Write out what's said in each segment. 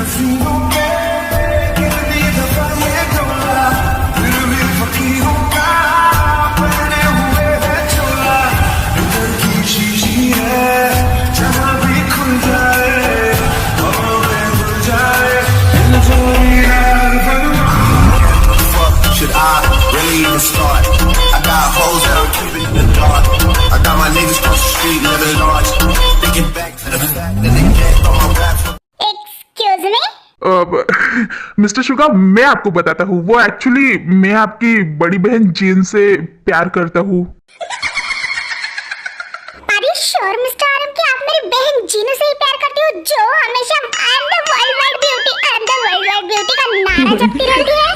हसीनों के कितनी दफा ये डोला, फिर भी फकीरों का पहने हुए है चोला। दिल की शीशी है जहाँ भी खुल जाए, हवा में घुल जाए, दिल चोरी should I really even start? I got hoes that I'm keeping in the dark. I got my niggas cross the street living large. Thinking back to the fact that they can't throw my raps. Excuse me? Mister Suga, मैं आपको बताता हूँ, वो actually मैं आपकी बड़ी बहन gene से प्यार करता हूँ। Are you sure, Mr. आरम, कि आप मेरी बहन जीनू से ही प्यार करते हो, जो हमेशा I am the worldwide beauty, I am the worldwide beauty का नारा जपती रहती है?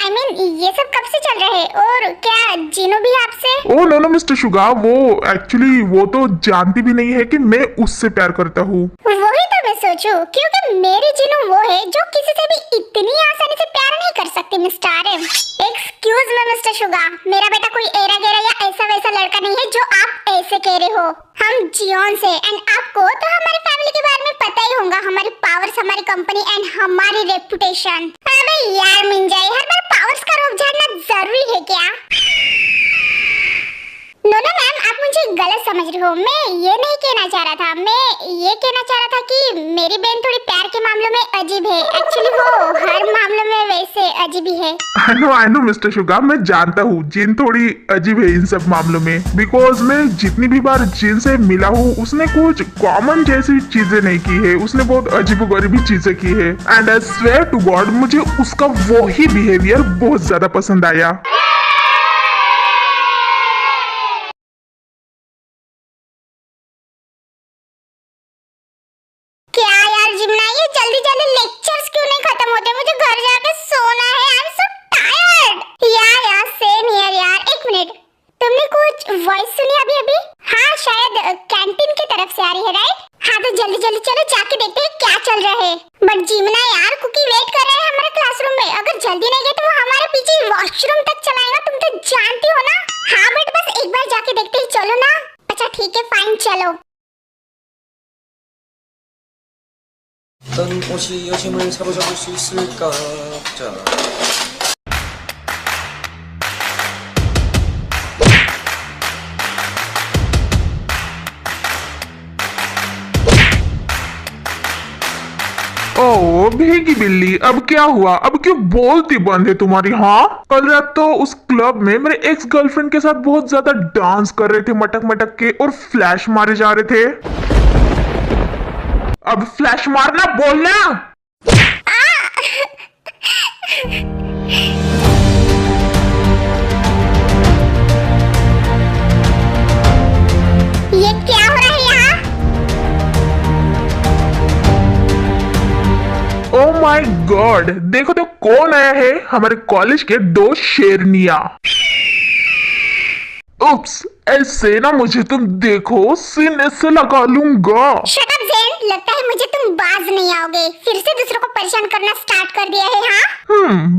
I mean, ये सब कब से चल रहा है और क्या जीनू भी आपसे? Oh no no mister Suga, वो एक्चुअली वो तो जानती भी नहीं है कि मैं उससे प्यार करता हूँ। वही तो मैं सोचूं, क्योंकि मेरी जीनू वो है जो किसी से भी इतनी आसानी से प्यार नहीं कर सकती मिस्टर आरम। एक्सक्यूज मी मिस्टर शुगा, मेरा बेटा कोई एरा गेरा या ऐसा वैसा लड़का नहीं है जो आप ऐसे कह रहे हो। हम जियोन से, एंड आपको तो हमारी फैमिली के बारे में पता ही होगा, हमारी पावर्स, हमारी कंपनी एंड हमारी रेपुटेशन। अबे यार मिंजाई, हर बार पावर्स का रूप जानना जरूरी है क्या? नो नो मैम, आप मुझे गलत समझ रहे हो। मैं ये नहीं कहना चाह रहा था, मैं ये कहना चाह रहा था कि मेरी बहन थोड़ी प्यार के मामलों में अजीब है। एक्चुअली वो हर मामलों में वैसे अजीब ही है। आई नो मिस्टर शुगा, मैं जानता हूँ जिन थोड़ी अजीब है इन सब मामलों में, बिकॉज मैं जितनी भी बार जिन से मिला हूँ उसने कुछ कॉमन जैसी चीजें नहीं की है, उसने बहुत अजीबोगरीबी चीजें की है। And I swear to God, मुझे उसका वो ही बिहेवियर बहुत ज्यादा पसंद आया। वॉइस सुनी अभी अभी? हाँ, शायद कैंटीन की तरफ से आ रही है, राइट? हाँ तो जल्दी जल्दी चलो जाके देखते हैं क्या चल रहा है। बट जीमना यार, कुकी वेट कर रहे हैं हमारे क्लासरूम में। अगर जल्दी नहीं गए तो वो हमारे पीछे वॉशरूम तक चलाएगा, तुम तो जानती हो ना। हाँ बट बस एक बार जाके देखते ही, चलो ना। अच्छा ठीक है, फाइन, चलो। 어떤 옷이 여심을 사로잡을 수 있을까? 자. ओ भीगी बिल्ली, अब क्या हुआ? अब क्यों बोलती बंद है तुम्हारी? हाँ, कल रात तो उस क्लब में मेरे एक्स गर्लफ्रेंड के साथ बहुत ज्यादा डांस कर रहे थे, मटक मटक के, और फ्लैश मारे जा रहे थे। अब फ्लैश मारना, बोलना। ये क्या हो रहा है यहाँ? ओ माय गॉड, देखो तो कौन आया है, हमारे कॉलेज के दो शेरनिया। उप्स, ऐसे ना मुझे तुम देखो, सीने से लगा लूंगा। शट अप ज़ेन, लगता है मुझे तुम बाज नहीं आओगे। फिर से दूसरों को परेशान करना स्टार्ट कर दिया है, हाँ?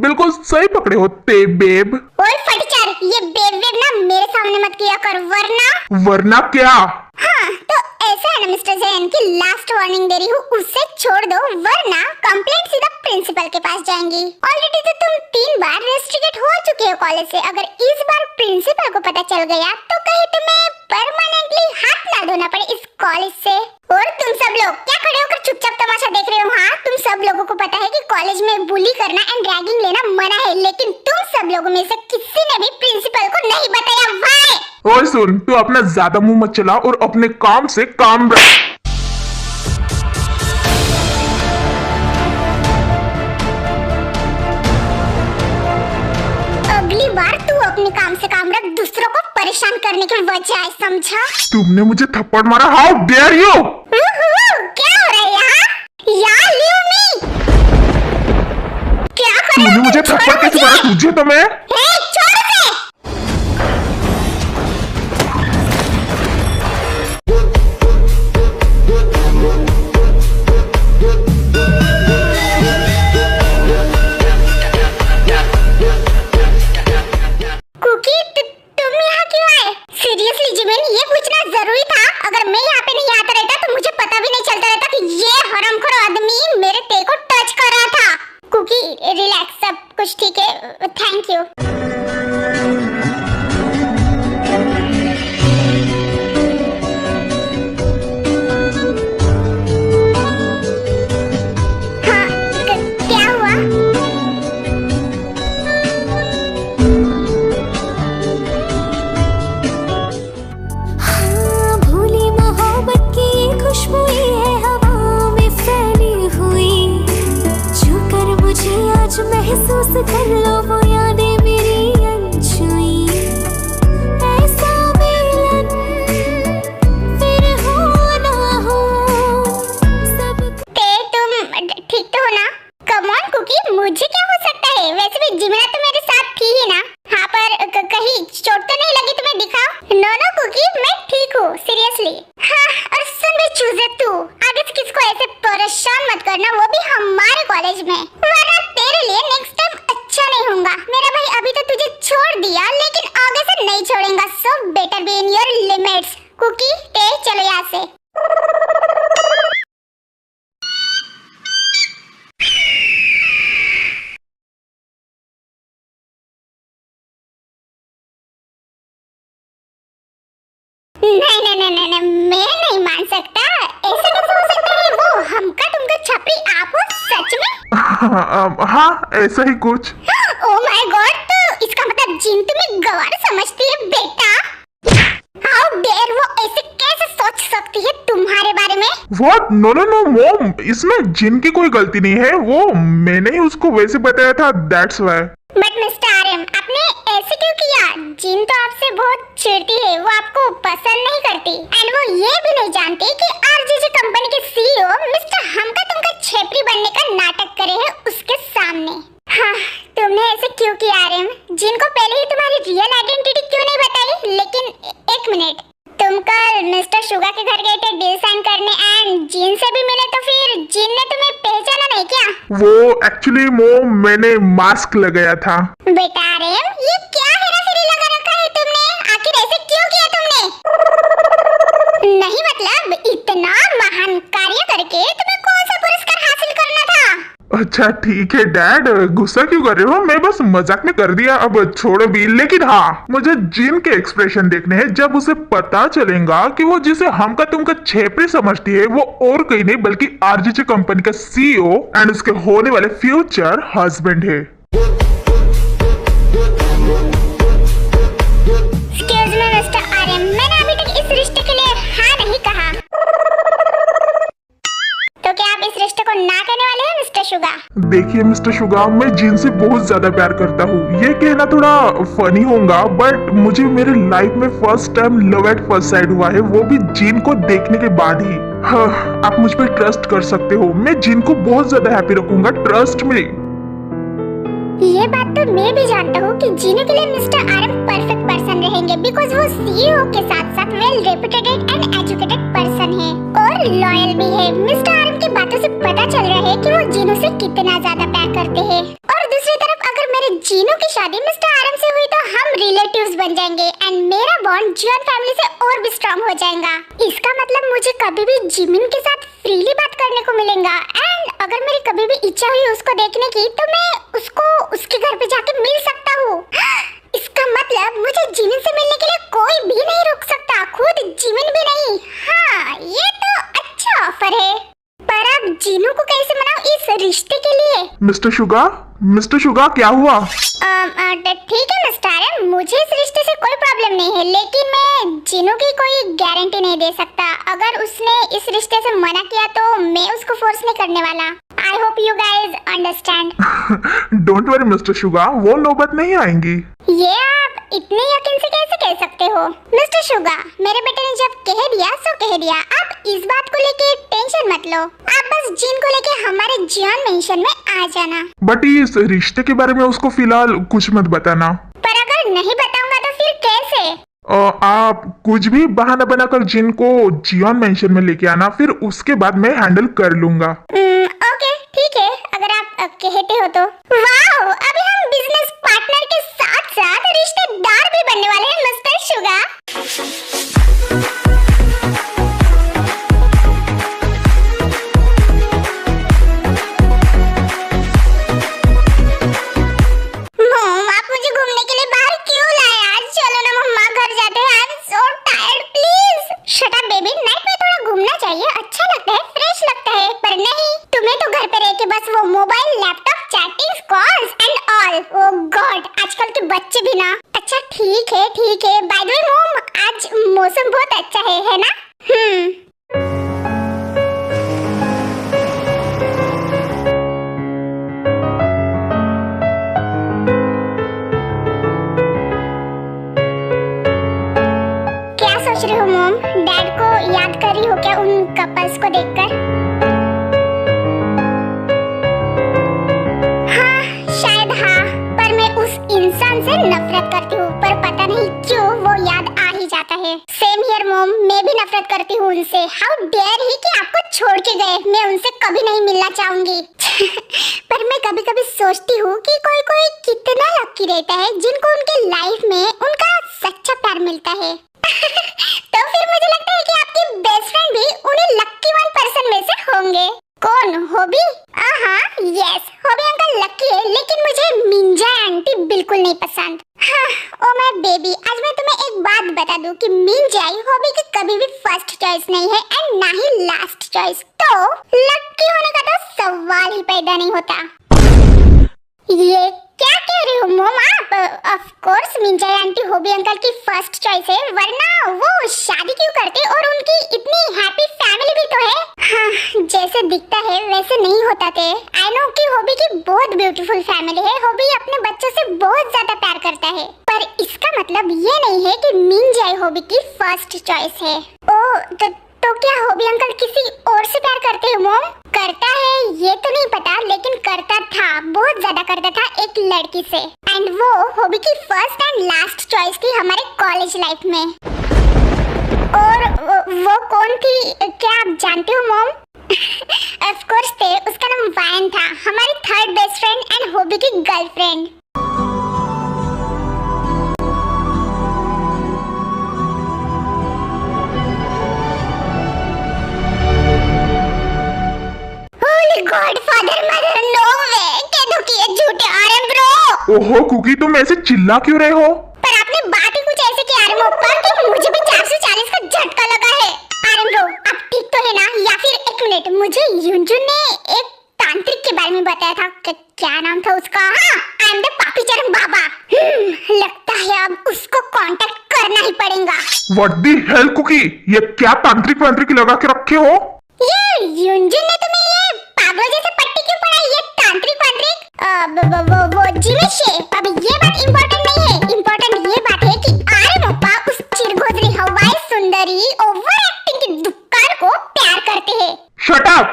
बिल्कुल सही पकड़े हो ते बेब। ओए फटीचर, ये बेब वेब ना मेरे सामने मत किया कर, वरना। वरना क्या? हाँ तो ऐसा है ना मिस्टर ज़ेन कि लास्ट वार्निंग दे रही हूँ, उससे छोड़ दो, वरना कंप्लेंट सीधा प्रिंसिपल के पास जाएंगी। ऑलरेडी तो तुम 3 बार रेस्ट्रिकेट हो चुके हो कॉलेज से। अगर इस बार प्रिंसिपल को पता चल गया तो कहीं तुम्हें परमानेंटली हाथ ना धोना पड़े इस कॉलेज से। और तुम सब लोग क्या खड़े होकर चुपचाप तमाशा देख रहे हो? हाँ, तुम सब लोगों को पता है कि कॉलेज में बुली करना एंड रैगिंग लेना मना है, लेकिन तुम सब लोगों में से किसी ने भी प्रिंसिपल को नहीं बताया। वाई? ओए सुन, तू अपना ज्यादा मुंह मत चला और अपने काम से काम रख। अगली बार तू अपने काम से काम रख, दूसरों को परेशान करने की वजह, समझा? तुमने मुझे थप्पड़ मारा, हाउ डेयर यू! क्या हो रहा है यहाँ? यार लीव मी! क्या कर रहे हो? तूने मुझे थप्पड़ कैसे मारा? तुझे तो मैं छोड़ दे! रिलैक्स, सब कुछ ठीक है, थैंक यू। हाँ, क्या हुआ? हाँ, भूली मोहब्बत की ये खुशबू है हवा में फैली हुई, जो कर मुझे आज महसूस कर लो वो यादें मेरी अनछुई। ऐसा मिलन फिर हो ना हो सब। तुम ठीक तो हो ना? कम ऑन कुकी, मुझे क्या हो सकता है? वैसे भी जिमिना तो मेरे साथ थी ही ना। हाँ, पर कहीं चोट तो नहीं लगी? तुम्हें दिखाओ। नो नो कुकी, मैं ठीक हूँ, सीरियसली। हाँ, और सुन बे चूजे, तू आगे से किसको ऐसे परेशान मत करना, वो भी हमारे कॉलेज में, वरना तेरे लिए नेक्स्ट टाइम अच्छा नहीं होगा। मेरा भाई अभी तो तुझे छोड़ दिया, लेकिन आगे से नहीं छोड़ेगा, so better be in your limits. Cookie, चलो यहाँ से। नहीं, मैं नहीं मान सकता। ऐसा कैसे हो सकता है? वो हमका तुमका छपरी आप हो सच में? हाँ, ऐसा ही कुछ। ओह माय गॉड, तो इसका मतलब जिन तुम्हें गवार समझती है बेटा? हाउ डेयर, वो ऐसे कैसे सोच सकती है तुम्हारे बारे में? What? No no no mom, इसमें जिन की कोई गलती नहीं है, वो मैंने ही उसको वैसे बताया था, that's why. But mister Aryan, आपने ऐसे क्यों किया? जिन तो आपसे बहुत चिढ़ती है, वो आपको पसंद नहीं करती, एंड वो ये भी नहीं जानती कि आरजीजी कंपनी के सीईओ मिस्टर हमका तुमका छेपरी बनने का नाटक करे है उसके सामने। हाँ, तुमने ऐसे क्यों किया आर्यन? जिन को पहले ही तुम्हारी रियल आइडेंटिटी क्यों नहीं बताई? लेकिन एक मिनट, तुम कल मिस्टर शुगा के घर गए थे डील साइन करने एंड जिन से भी मिले, तो फिर जिन ने तुम्हें पहचाना नहीं क्या? वो एक्चुअली मॉम, मैंने मास्क लगाया था। बेटा आर्यन, ये क्या हेराफेरी लगा रखा है तुमने? आखिर ऐसे क्यों किया तुमने? नहीं मतलब इतना महान कार्य करके तुम्हें कौन सा पुरस्कार हासिल करना था? अच्छा ठीक है डैड, गुस्सा क्यों कर रहे हो? मैं बस मजाक में कर दिया, अब छोड़ो भी। लेकिन हाँ, मुझे जिन के एक्सप्रेशन देखने हैं जब उसे पता चलेगा कि वो जिसे हमका तुमका छेपरी समझती है वो और कहीं नहीं बल्कि आरजीजी कंपनी का सीईओ एंड उसके होने वाले फ्यूचर हस्बैंड है। एक्सक्यूज मी मिस्टर आर्यन, मैंने अभी तक इस रिश्ते के लिए हाँ नहीं कहा, तो क्या आप इस रिश्ते को ना कहने वाले हैं मिस्टर शुगा? देखिए मिस्टर शुगा, मैं जिन से बहुत ज्यादा प्यार करता हूँ। ये कहना थोड़ा फनी होगा, बट मुझे मेरे लाइफ में first time love at first sight हुआ है, वो भी जिन को देखने के बाद ही। हाँ, आप मुझ पर ट्रस्ट कर सकते हो, मैं जिन को बहुत ज्यादा हैप्पी रखूंगा, ट्रस्ट मी। ये बात तो मैं भी जानता हूँ कि जीने के लिए मिस्टर आर्यन परफेक्ट पर्सन रहेंगे, बिकॉज वो सीईओ के साथ साथ well reputed and educated person है और लॉयल भी है। मिस्टर आर्यन की बातों से पता चल रहा है कि वो जीनू से कितना ज्यादा प्यार करते हैं। और दूसरी तरफ अगर मेरे जीनू की शादी मिस्टर आर्यन से हुई तो हम रिलेटिव्स बन जाएंगे एंड मेरा बॉन्ड जॉन फैमिली से और भी स्ट्रॉन्ग हो जाएगा। इसका मतलब मुझे कभी भी जिमिन के साथ फ्रीली बात करने को मिलेगा, एंड अगर मेरी कभी भी इच्छा हुई उसको देखने की तो मैं उसको उसके घर पे जाके मिल सकता हूँ। इसका मतलब मुझे जिमिन से मिलने के लिए कोई भी नहीं रोक सकता, खुद जिमिन भी नहीं। हाँ, ये तो अच्छा ऑफर है, पर अब जीनू को कैसे मनाऊं इस रिश्ते के लिए? मिस्टर शुगा क्या हुआ? ठीक है मिस्टर आर्यन, मुझे इस रिश्ते से कोई प्रॉब्लम नहीं है, लेकिन मैं जीनू की कोई गारंटी नहीं दे सकता। अगर उसने इस रिश्ते से मना किया तो मैं उसको फोर्स नहीं करने वाला। I hope you guys understand. Don't worry mister Suga, वो नौबत नहीं आएंगी। ये आप इतने यकीन से कैसे कह सकते हो? मिस्टर शुगा, मेरे बेटे ने जब कह दिया सो कह दिया, आप इस बात को लेके टेंशन मत लो। आप बस जिन को लेके हमारे जियॉन मेंशन में आ जाना। बट इस रिश्ते के बारे में उसको फिलहाल कुछ मत बताना। पर अगर नहीं बताऊंगा तो फिर कैसे? आप कुछ भी बहाना बनाकर जिन को जियॉन मेंशन में लेके आना, फिर उसके बाद मैं हैंडल कर लूंगा। ओके ठीक है, अगर आप कहते हो तो। वाओ, अभी हम बिजनेस पार्टनर के साथ साथ रिश्तेदार भी बनने वाले हैं मिस्टर शुगा। थी ना। अच्छा ठीक है। बाय द वे मॉम, आज मौसम बहुत अच्छा है ना? क्या सोच रहे हो मॉम? डैड को याद कर रही हो क्या उन कपल्स को देखकर? इंसान से नफरत करती हूँ, पर पता नहीं क्यों वो याद आ ही जाता है। सेम हियर मॉम, मैं भी नफरत करती हूँ उनसे। हाउ डेयर ही कि आपको छोड़ के गए। मैं उनसे कभी नहीं मिलना चाहूंगी। पर मैं कभी कभी सोचती हूँ कि कोई कोई कितना लकी रहता है जिनको उनके लाइफ में उनका सच्चा प्यार मिलता है। तो फिर मुझे लगता है कि आपकी बेस्ट फ्रेंड भी उन्हीं लकी वन पर्सन में से होंगे। कौन? Hobby? Yes, hobby uncle lucky है, लेकिन मुझे मिंजा आंटी बिल्कुल नहीं पसंद। ओ माय बेबी, आज मैं तुम्हें एक बात बता दूं कि मिंजाई हॉबी की कभी भी फर्स्ट चॉइस नहीं है एंड ना ही लास्ट चॉइस। तो लकी होने का तो सवाल ही पैदा नहीं होता। ये क्या कह रहे हो मॉम आप? ऑफ कोर्स मिंजाई आंटी हॉबी अंकल की फर्स्ट चॉइस है, वरना वो शादी क्यों करते और उनकी इतनी हैप्पी फैमिली भी तो है। हाँ, जैसे दिखता है वैसे नहीं होता थे। आई नो कि हॉबी की बहुत ब्यूटीफुल फैमिली है। हॉबी अपने बच्चों से बहुत ज्यादा प्यार करता है, पर इसका मतलब ये नहीं है कि मिंजाई हॉबी की फर्स्ट चॉइस है। ओ तो क्या हॉबी अंकल किसी और से प्यार करते हैं मॉम? करता है ये तो नहीं पता, लेकिन करता था, बहुत ज्यादा करता था एक लड़की से, एंड वो हॉबी की फर्स्ट एंड लास्ट चॉइस थी हमारे कॉलेज लाइफ में। और वो कौन थी क्या आप जानते हो मॉम? ऑफ कोर्स थे, उसका नाम वायन था, हमारी third best friend and hobby की गर्लफ्रेंड। गॉडफादर मदर, नो वे, कह दो कि ये झूठे आरएम ब्रो। ओहो कुकी, तुम ऐसे चिल्ला क्यों रहे हो? पर आपने बात ही कुछ ऐसे की आरएम ऊपर कि मुझे भी 440 का झटका लगा है। आरएम ब्रो, आप ठीक तो है ना? या फिर एक मिनट, मुझे युंजुन ने एक तांत्रिक के बारे में बताया था, क्या नाम था उसका? आई एम द पापीचरण बाबा। लगता है अब उसको कांटेक्ट करना ही पड़ेगा। व्हाट द हेल कुकी, ये क्या तांत्रिक लगा के रखे हो? ये युंजुन ने तुम्हें ये पागलों जैसे पट्टी क्यों पढ़ाई? ये तांत्रिक वो जिमिशे। अब ये बात इम्पोर्टेंट नहीं है, इम्पोर्टेंट ये बात है कि आर्यन ओप्पा उस चिरगोजरी हवाई सुंदरी ओवर एक्टिंग की दुक्कार को प्यार करते हैं। Shut up!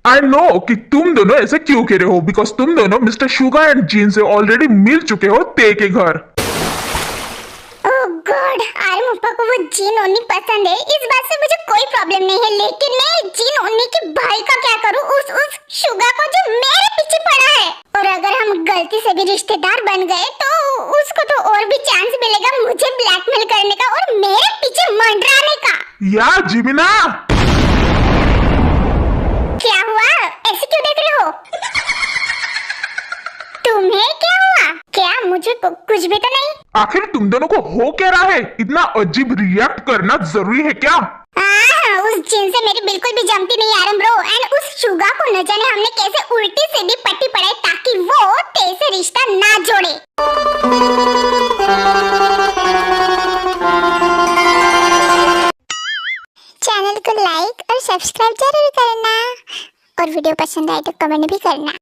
आई नो कि तुम दोनों ऐसे क्यों कह रहे हो, बिकॉज तुम दोनों मिस्टर शुगा एंड जीन से ऑलरेडी मिल चुके हो ते के घर। गॉड, आर्यन ओप्पा को वो जीन ओनी पसंद है, इस बात से मुझे कोई प्रॉब्लम नहीं है, लेकिन मैं जीन ओनी के भाई का क्या करूं, उस शुगा को जो मेरे पीछे पड़ा है। और अगर हम गलती से भी रिश्तेदार बन गए तो उसको तो और भी चांस मिलेगा मुझे ब्लैकमेल करने का और मेरे पीछे मंडराने का। या जिमिना, क्या हुआ? ऐसे क्यों देख रहे हो? तुम्हें क्या हुआ? क्या मुझे कुछ भी तो नहीं? आखिर तुम दोनों को हो क्या रहा है? इतना अजीब रिएक्ट करना जरूरी है क्या? उस जिन से मेरी बिल्कुल भी जमती नहीं आरम ब्रो, एंड उस शुगा को न जाने हमने कैसे उल्टी सीधी पट्टी पड़ाई ताकि वो तेरे से रिश्ता ना जोड़े। चैनल को लाइक और सब्सक्राइब जरूर करना, और वीडियो पसंद आए तो कमेंट भी करना।